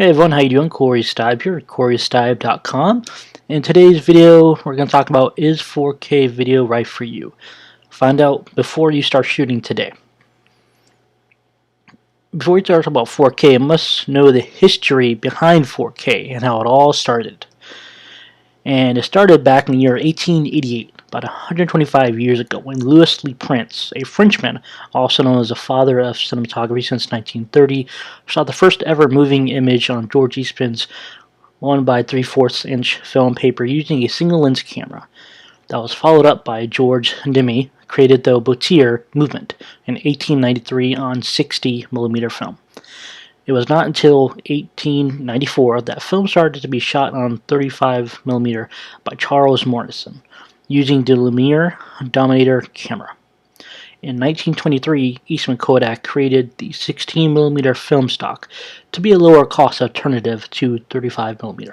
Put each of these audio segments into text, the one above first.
Hey everyone, how you doing? Corey Stibe here at CoreyStibe.com. In today's video, we're going to talk about is 4K video right for you? Find out before you start shooting today. Before we talk about 4K, you must know the history behind 4K and how it all started. And it started back in the year 1888, about 125 years ago, when Louis Le Prince, a Frenchman, also known as the father of cinematography since 1930, shot the first ever moving image on George Eastman's 1 by 3/4 inch film paper using a single lens camera. That was followed up by George Demy, created the Boutier movement in 1893 on 60mm film. It was not until 1894 that film started to be shot on 35mm by Charles Morrison, using the Lumiere Dominator camera. In 1923, Eastman Kodak created the 16mm film stock to be a lower cost alternative to 35mm.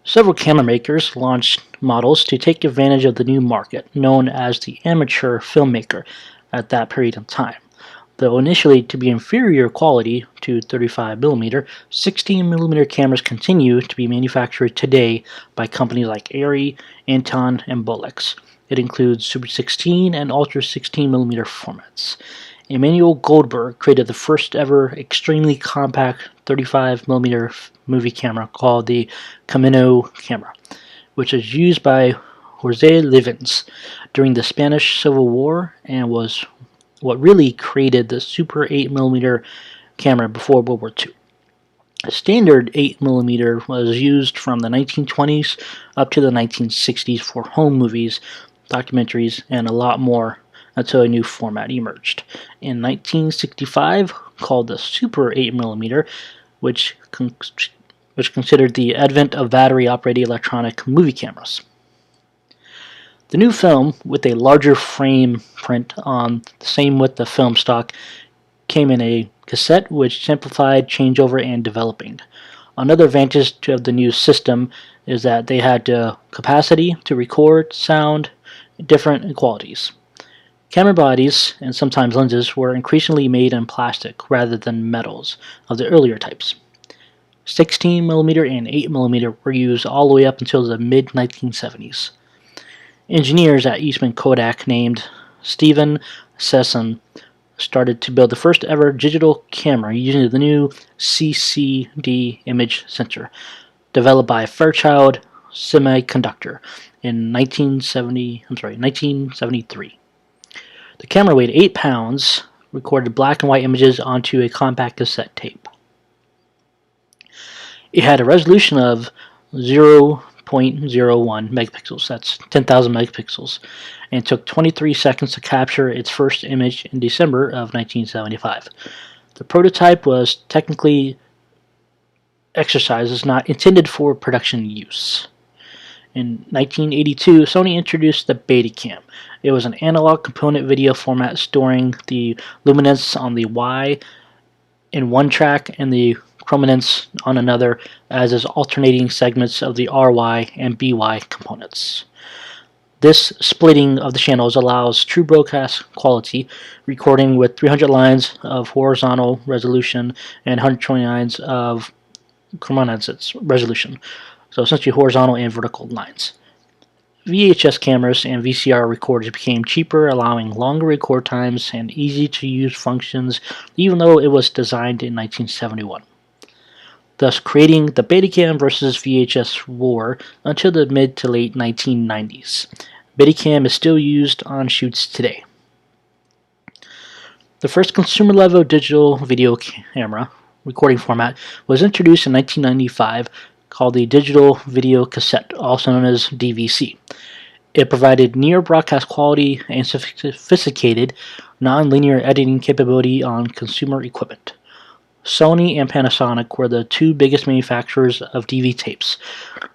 Several camera makers launched models to take advantage of the new market, known as the amateur filmmaker at that period of time. Though initially to be inferior quality to 35mm, 16mm cameras continue to be manufactured today by companies like Arri, Anton, and Bolex. It includes Super 16 and Ultra 16mm formats. Emanuel Goldberg created the first ever extremely compact 35mm movie camera called the Camino camera, which was used by Jose Livens during the Spanish Civil War and was what really created the Super 8mm camera before World War II. A standard 8mm was used from the 1920s up to the 1960s for home movies, documentaries, and a lot more until a new format emerged. In 1965, called the Super 8mm, which considered the advent of battery-operated electronic movie cameras. The new film, with a larger frame print on the same width of film stock, came in a cassette which simplified changeover and developing. Another advantage of the new system is that they had the capacity to record sound in different qualities. Camera bodies, and sometimes lenses, were increasingly made in plastic rather than metals of the earlier types. 16mm and 8mm were used all the way up until the mid-1970s. Engineers at Eastman Kodak named Stephen Sesson started to build the first ever digital camera using the new CCD image sensor, developed by Fairchild Semiconductor in 1973. The camera weighed 8 pounds, recorded black and white images onto a compact cassette tape. It had a resolution of 0.01 megapixels, that's 10,000 megapixels, and took 23 seconds to capture its first image in December of 1975. The prototype was technically exercises not intended for production use. In 1982, Sony introduced the Betacam. It was an analog component video format storing the luminance on the Y in one track and the chrominance on another, as is alternating segments of the RY and BY components. This splitting of the channels allows true broadcast quality, recording with 300 lines of horizontal resolution and 120 lines of chrominance resolution, so essentially horizontal and vertical lines. VHS cameras and VCR recorders became cheaper, allowing longer record times and easy-to-use functions, even though it was designed in 1971. Thus creating the Betacam versus VHS war until the mid to late 1990s. Betacam is still used on shoots today. The first consumer-level digital video camera recording format was introduced in 1995, called the Digital Video Cassette, also known as DVC. It provided near broadcast quality and sophisticated non-linear editing capability on consumer equipment. Sony and Panasonic were the two biggest manufacturers of DV tapes,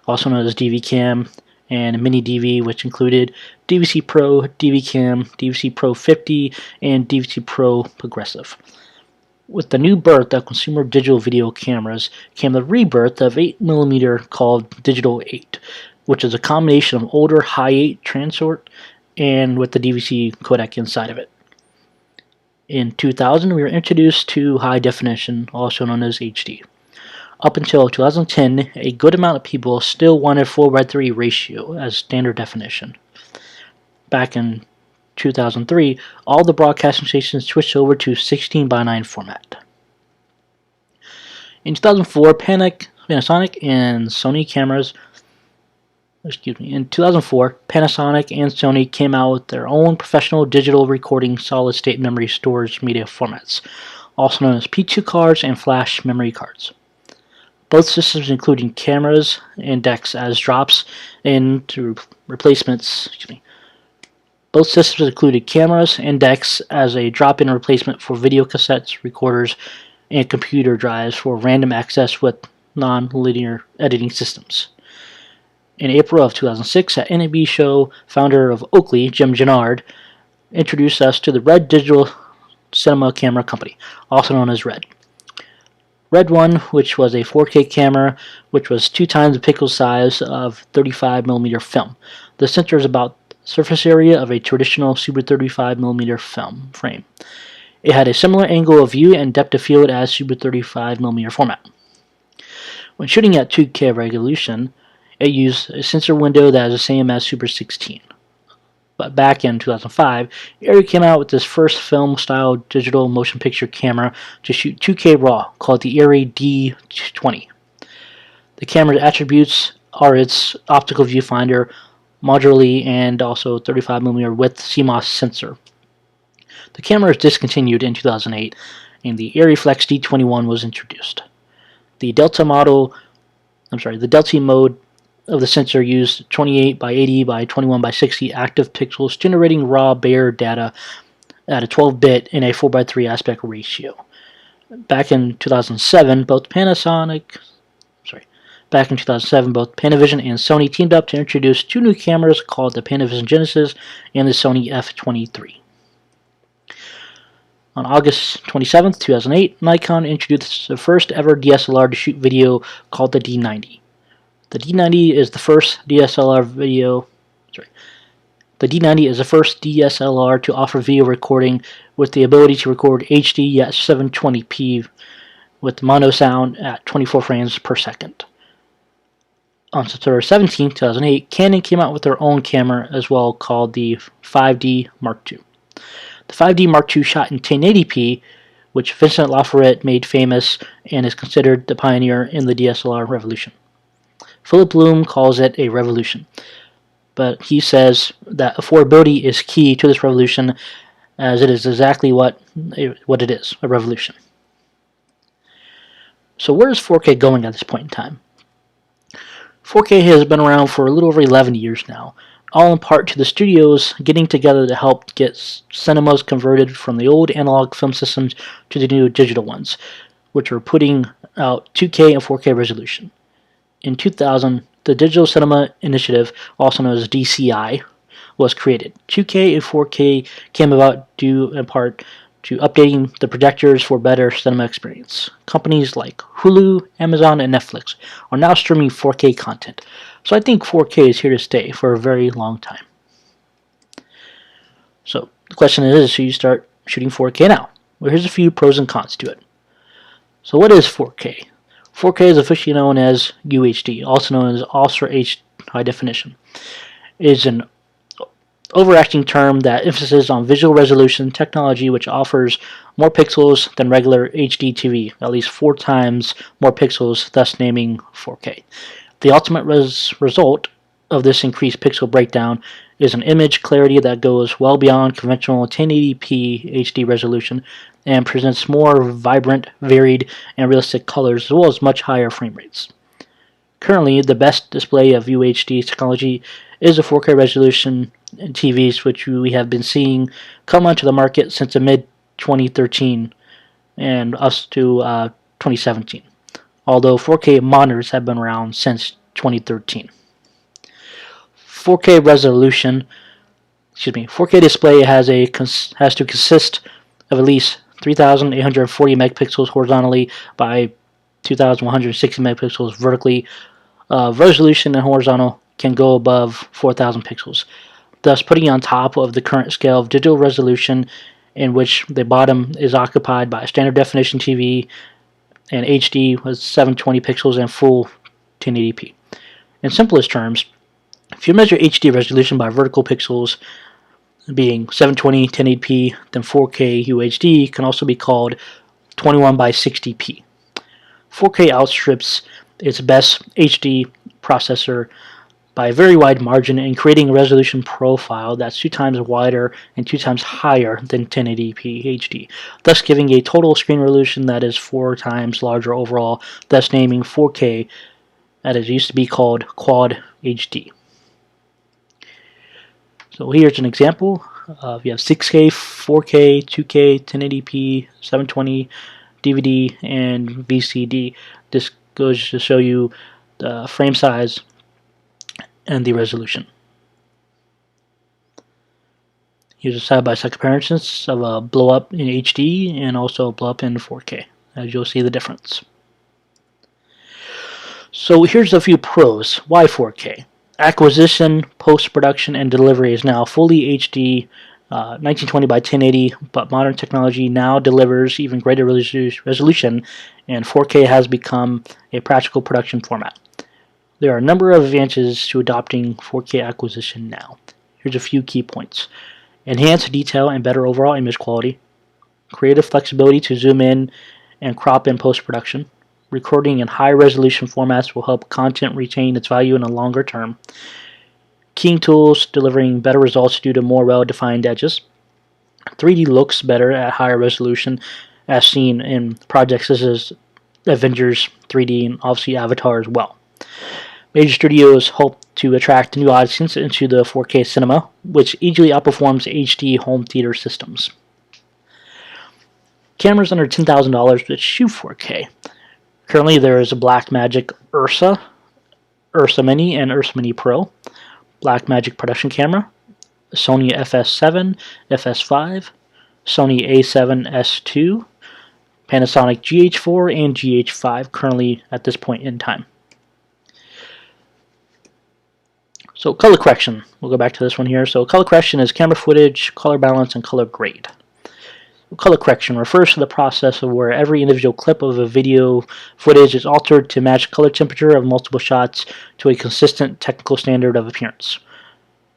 also known as DV-Cam and Mini DV, which included DVC Pro, DV-Cam, DVC Pro 50, and DVC Pro Progressive. With the new birth of consumer digital video cameras came the rebirth of 8mm called Digital 8, which is a combination of older Hi8 transort and with the DVC codec inside of it. In 2000, we were introduced to high definition, also known as HD. Up until 2010, a good amount of people still wanted 4:3 ratio as standard definition. Back in 2003, all the broadcasting stations switched over to 16:9 format. In 2004, Panasonic and Sony cameras In 2004, Panasonic and Sony came out with their own professional digital recording solid-state memory storage media formats, also known as P2 cards and flash memory cards. Both systems including cameras and decks as drops into replacements. Both systems included cameras and decks as a drop-in replacement for video cassettes, recorders, and computer drives for random access with non-linear editing systems. In April of 2006, at NAB show, founder of Oakley, Jim Gennard, introduced us to the Red Digital Cinema Camera Company, also known as Red. Red 1, which was a 4K camera, which was 2 times the pixel size of 35mm film. The sensor is about the surface area of a traditional Super 35mm film frame. It had a similar angle of view and depth of field as Super 35mm format. When shooting at 2K resolution, it used a sensor window that is the same as Super 16. But back in 2005, ARRI came out with this first film-style digital motion picture camera to shoot 2K RAW called the ARRI D20. The camera's attributes are its optical viewfinder, modularly and also 35mm width CMOS sensor. The camera was discontinued in 2008, and the ARRI Flex D21 was introduced. The Delta mode of the sensor used 28 by 80 by 21 by 60 active pixels, generating raw Bayer data at a 12-bit in a 4:3 aspect ratio. Back in 2007, both Panavision and Sony teamed up to introduce 2 new cameras called the Panavision Genesis and the Sony F23. On August 27, 2008, Nikon introduced the first ever DSLR to shoot video called the D90. The D90 is the first DSLR to offer video recording with the ability to record HD at 720p with mono sound at 24 frames per second. On September 17, 2008, Canon came out with their own camera as well called the 5D Mark II. The 5D Mark II shot in 1080p, which Vincent Laforet made famous and is considered the pioneer in the DSLR revolution. Philip Bloom calls it a revolution, but he says that affordability is key to this revolution, as it is exactly what it is, a revolution. So where is 4K going at this point in time? 4K has been around for a little over 11 years now, all in part to the studios getting together to help get cinemas converted from the old analog film systems to the new digital ones, which are putting out 2K and 4K resolution. In 2000, the Digital Cinema Initiative, also known as DCI, was created. 2K and 4K came about due in part to updating the projectors for better cinema experience. Companies like Hulu, Amazon, and Netflix are now streaming 4K content, so I think 4K is here to stay for a very long time. So the question is, should you start shooting 4K now? Well, here's a few pros and cons to it. So what is 4K? 4K is officially known as UHD, also known as Ultra High Definition. It is an overarching term that emphasizes on visual resolution technology, which offers more pixels than regular HD TV, at least 4 times more pixels, thus naming 4K. The ultimate result of this increased pixel breakdown is an image clarity that goes well beyond conventional 1080p HD resolution and presents more vibrant, varied, and realistic colors, as well as much higher frame rates. Currently, the best display of UHD technology is the 4K resolution TVs, which we have been seeing come onto the market since the mid-2013 and us to 2017, although 4K monitors have been around since 2013. 4K display has to consist of at least 3,840 megapixels horizontally by 2,160 megapixels vertically. Resolution and horizontal can go above 4,000 pixels, thus putting it on top of the current scale of digital resolution, in which the bottom is occupied by a standard definition TV and HD was 720 pixels and full 1080p. In simplest terms, if you measure HD resolution by vertical pixels being 720, 1080p, then 4K UHD can also be called 21 by 60p. 4K outstrips its best HD processor by a very wide margin in creating a resolution profile that's 2 times wider and 2 times higher than 1080p HD, thus giving a total screen resolution that is 4 times larger overall, thus naming 4K as it used to be called Quad HD. So here's an example. You have 6K, 4K, 2K, 1080p, 720, DVD, and VCD. This goes to show you the frame size and the resolution. Here's a side-by-side comparison of a blow-up in HD and also a blow-up in 4K, as you'll see the difference. So here's a few pros. Why 4K? Acquisition, post-production, and delivery is now fully HD 1920 by 1080, but modern technology now delivers even greater resolution, and 4K has become a practical production format. There are a number of advantages to adopting 4K acquisition now. Here's a few key points. Enhanced detail and better overall image quality. Creative flexibility to zoom in and crop in post-production. Recording in high-resolution formats will help content retain its value in the longer term. Keying tools delivering better results due to more well-defined edges. 3D looks better at higher resolution, as seen in projects such as Avengers 3D and obviously Avatar as well. Major studios hope to attract new audiences into the 4K cinema, which easily outperforms HD home theater systems. Cameras under $10,000 that shoot 4K. Currently, there is a Blackmagic Ursa, Ursa Mini, and Ursa Mini Pro. Blackmagic production camera, Sony FS7, FS5, Sony A7S2, Panasonic GH4, and GH5 currently at this point in time. So color correction, we'll go back to this one here. So color correction is camera footage, color balance, and color grade. Color correction refers to the process of where every individual clip of a video footage is altered to match color temperature of multiple shots to a consistent technical standard of appearance.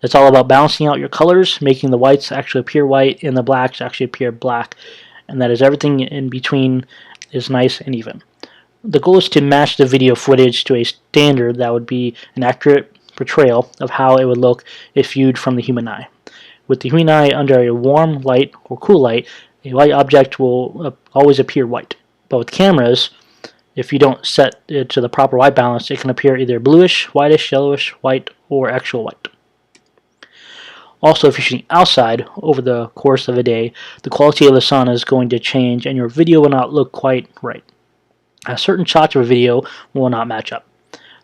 It's all about balancing out your colors, making the whites actually appear white and the blacks actually appear black, and that is everything in between is nice and even. The goal is to match the video footage to a standard that would be an accurate portrayal of how it would look if viewed from the human eye. With the human eye under a warm light or cool light, a white object will always appear white. But with cameras, if you don't set it to the proper white balance, it can appear either bluish, whitish, yellowish, white, or actual white. Also, if you're shooting outside over the course of a day, the quality of the sun is going to change and your video will not look quite right. Certain shots of a video will not match up.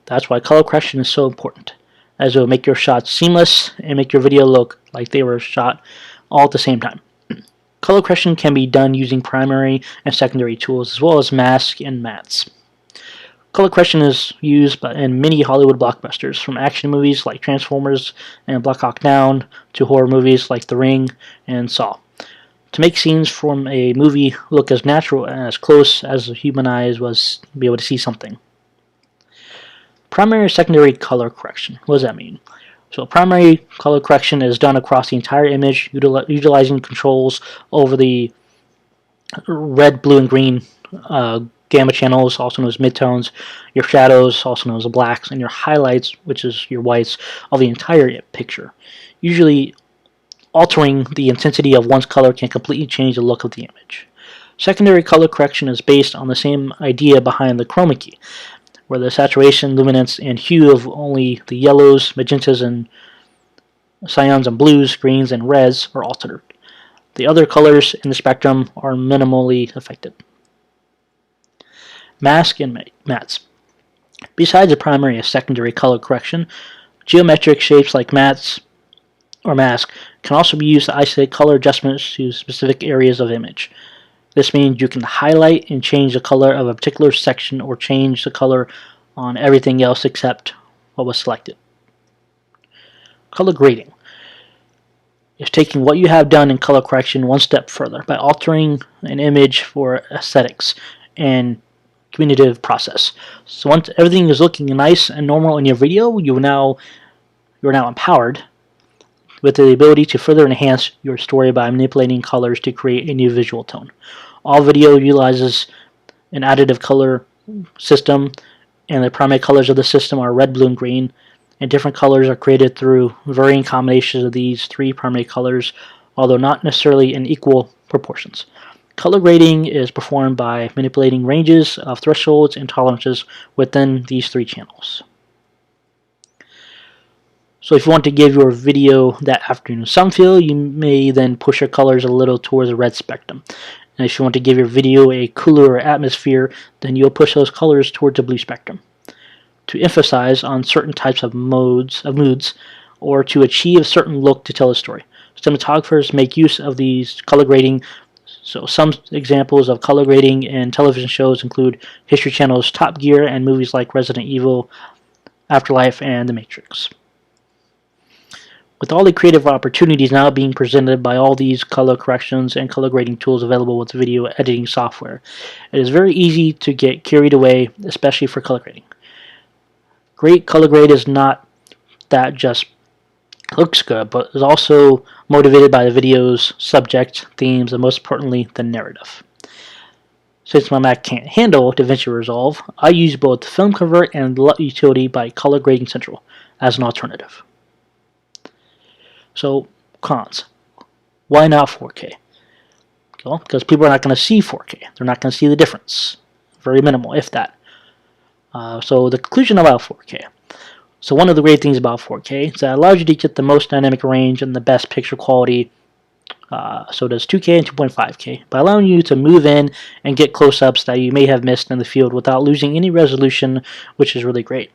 That's why color correction is so important, as it will make your shots seamless and make your video look like they were shot all at the same time. Color correction can be done using primary and secondary tools, as well as masks and mats. Color correction is used in many Hollywood blockbusters, from action movies like Transformers and Black Hawk Down to horror movies like The Ring and Saw, to make scenes from a movie look as natural and as close as the human eyes was to be able to see something. Primary and secondary color correction. What does that mean? So primary color correction is done across the entire image, utilizing controls over the red, blue, and green gamma channels, also known as midtones, your shadows, also known as blacks, and your highlights, which is your whites, of the entire picture. Usually, altering the intensity of one's color can completely change the look of the image. Secondary color correction is based on the same idea behind the chroma key, where the saturation, luminance, and hue of only the yellows, magentas, and cyans and blues, greens, and reds are altered. The other colors in the spectrum are minimally affected. Mask and mats. Besides the primary and secondary color correction, geometric shapes like mats or mask can also be used to isolate color adjustments to specific areas of image. This means you can highlight and change the color of a particular section or change the color on everything else except what was selected. Color grading is taking what you have done in color correction one step further by altering an image for aesthetics and communicative process. So once everything is looking nice and normal in your video, you're now empowered with the ability to further enhance your story by manipulating colors to create a new visual tone. All video utilizes an additive color system, and the primary colors of the system are red, blue, and green, and different colors are created through varying combinations of these three primary colors, although not necessarily in equal proportions. Color grading is performed by manipulating ranges of thresholds and tolerances within these three channels. So if you want to give your video that afternoon sun feel, you may then push your colors a little towards the red spectrum. And if you want to give your video a cooler atmosphere, then you'll push those colors towards the blue spectrum. To emphasize on certain types of moods, or to achieve a certain look to tell a story. Cinematographers make use of these color grading. So some examples of color grading in television shows include History Channel's Top Gear and movies like Resident Evil, Afterlife, and The Matrix. With all the creative opportunities now being presented by all these color corrections and color grading tools available with video editing software, it is very easy to get carried away, especially for color grading. Great color grade is not that just looks good, but is also motivated by the video's subject, themes, and most importantly, the narrative. Since my Mac can't handle DaVinci Resolve, I use both Film Convert and LUT utility by Color Grading Central as an alternative. So, cons. Why not 4K? Well, because people are not going to see 4K. They're not going to see the difference. Very minimal, if that. So the conclusion about 4K. So one of the great things about 4K is that it allows you to get the most dynamic range and the best picture quality. So does 2K and 2.5K, by allowing you to move in and get close-ups that you may have missed in the field without losing any resolution, which is really great,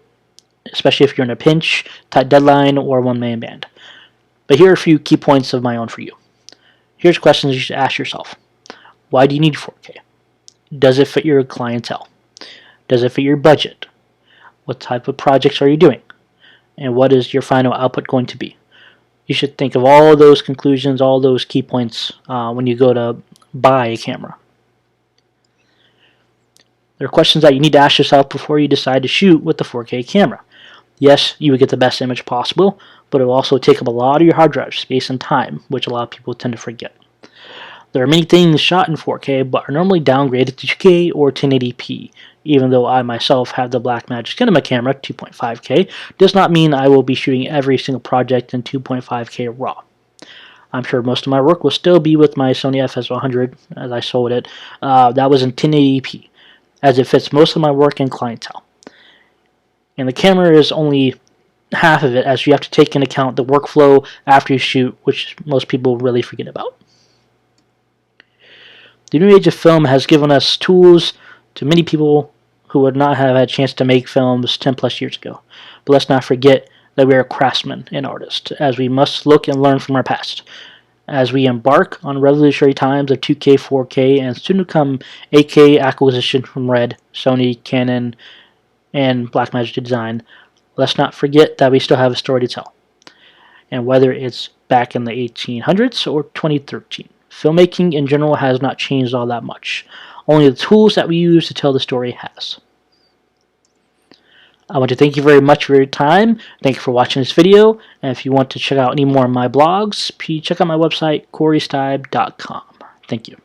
especially if you're in a pinch, tight deadline, or one-man band. But here are a few key points of my own for you. Here's questions you should ask yourself. Why do you need 4K? Does it fit your clientele? Does it fit your budget? What type of projects are you doing? And what is your final output going to be? You should think of all of those conclusions, all those key points when you go to buy a camera. There are questions that you need to ask yourself before you decide to shoot with the 4K camera. Yes, you would get the best image possible, but it will also take up a lot of your hard drive space and time, which a lot of people tend to forget. There are many things shot in 4K, but are normally downgraded to 2K or 1080p. Even though I myself have the Blackmagic Cinema camera 2.5K, does not mean I will be shooting every single project in 2.5K RAW. I'm sure most of my work will still be with my Sony FS100 as I sold it. That was in 1080p, as it fits most of my work and clientele. And the camera is only half of it, as you have to take into account the workflow after you shoot, which most people really forget about. The new age of film has given us tools to many people who would not have had a chance to make films 10 plus years ago. But let's not forget that we are craftsmen and artists, as we must look and learn from our past. As we embark on revolutionary times of 2K, 4K, and soon to come 8K acquisition from Red, Sony, Canon, and Blackmagic Design, let's not forget that we still have a story to tell. And whether it's back in the 1800s or 2013, filmmaking in general has not changed all that much. Only the tools that we use to tell the story has. I want to thank you very much for your time. Thank you for watching this video. And if you want to check out any more of my blogs, please check out my website, CoreyStibe.com. Thank you.